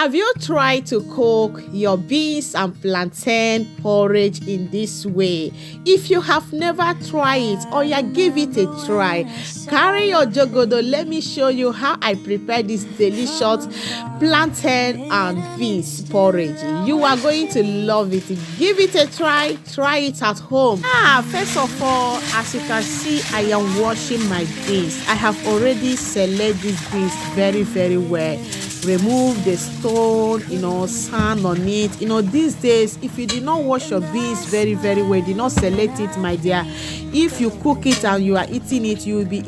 Have you tried to cook your beans and plantain porridge in this way? If you have never tried it, or yeah, give it a try. Carry your jogodo. Let me show you how I prepare this delicious plantain and beans porridge. You are going to love it. Give it a try. Try it at home. First of all, as you can see, I am washing my beans. I have already selected these beans very well. Remove the stone, sand on it. These days, if you did not wash your beans very well, did not select it, my dear, if you cook it and you are eating it, you will be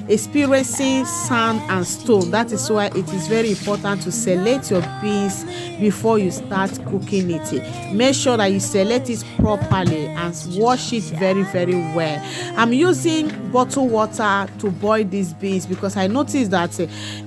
experiencing sand and stone. That is why it is very important to select your beans before you start cooking it. Make sure that you select it properly and wash it very well. I'm using bottled water to boil these beans because I noticed that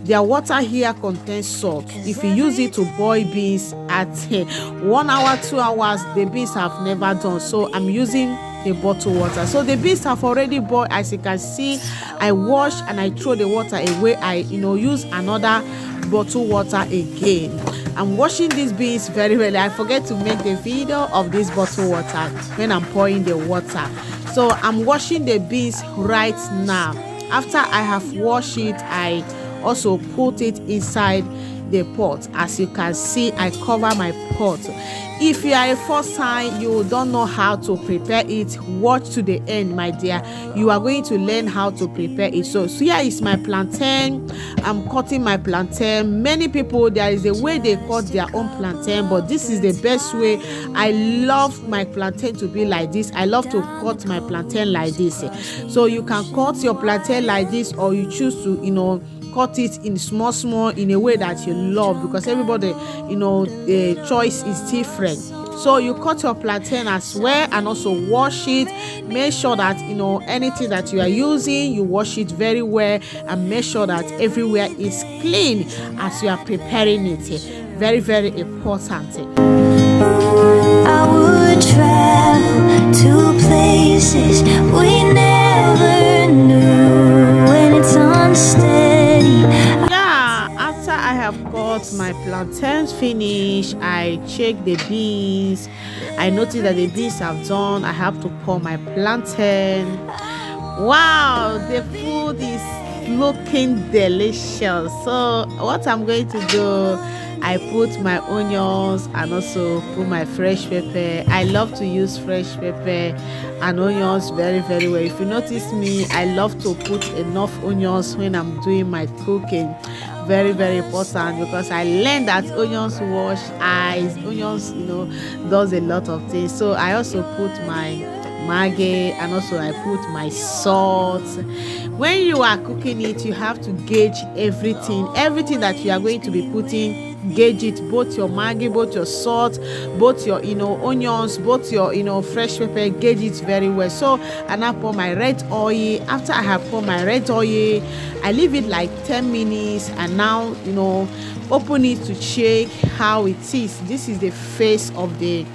their water here contains salt. If you use it to boil beans at 1 hour 2 hours, the beans have never done. So I'm using the bottled water. So the beans have already boiled. As you can see, I wash and I throw the water away. I use another bottled water again. I'm washing these beans very well. I forget to make the video of this bottled water when I'm pouring the water. So I'm washing the beans right now. After I have washed it, I also put it inside the pot. As you can see, I cover my pot. If you are a first time, you don't know how to prepare it, watch to the end, my dear. You are going to learn how to prepare it. So here is my plantain. I'm cutting my plantain. Many people, there is a way they cut their own plantain, but this is the best way. I love my plantain to be like this. I love to cut my plantain like this. So you can cut your plantain like this, or you choose to cut it in small in a way that you love, because everybody the choice is different. So you cut your plantain as well and also wash it. Make sure that anything that you are using, you wash it very well and make sure that everywhere is clean as you are preparing it. Very important. I would travel to places we never knew when it's unsteady. After I have cut my plantains finish, I check the beans. I notice that the beans have done. I have to pour my plantain. Wow, the food is looking delicious. So what I'm going to do, I put my onions and also put my fresh pepper. I love to use fresh pepper and onions very well. If you notice me, I love to put enough onions when I'm doing my cooking. Very important, because I learned that onions wash eyes. Onions does a lot of things. So I also put my maggi and also I put my salt. When you are cooking it, you have to gauge everything that you are going to be putting. Gauge it, both your maggi, both your salt, both your onions, both your fresh pepper. Gauge it very well. So and I pour my red oil. After I have poured my red oil, I leave it like 10 minutes and now open it to check how it is. This is the face of the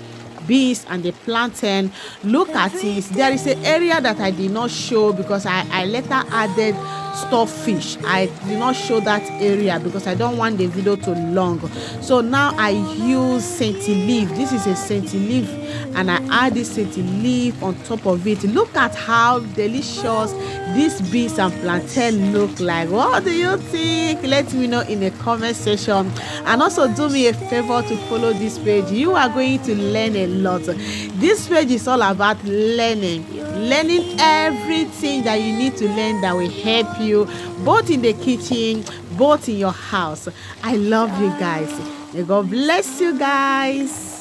beans and the plantain. Look at it. There is an area that I did not show because I later added stuffed fish. I did not show that area because I don't want the video too long. So now I use senti leaf. This is a senti leaf and I add this senti leaf on top of it. Look at how delicious these beans and plantain look like. What do you think? Let me know in the comment section. And also do me a favor to follow this page. You are going to learn a lot. This page is all about learning everything that you need to learn that will help you both in the kitchen, both in your house. I love you guys. May God bless you guys.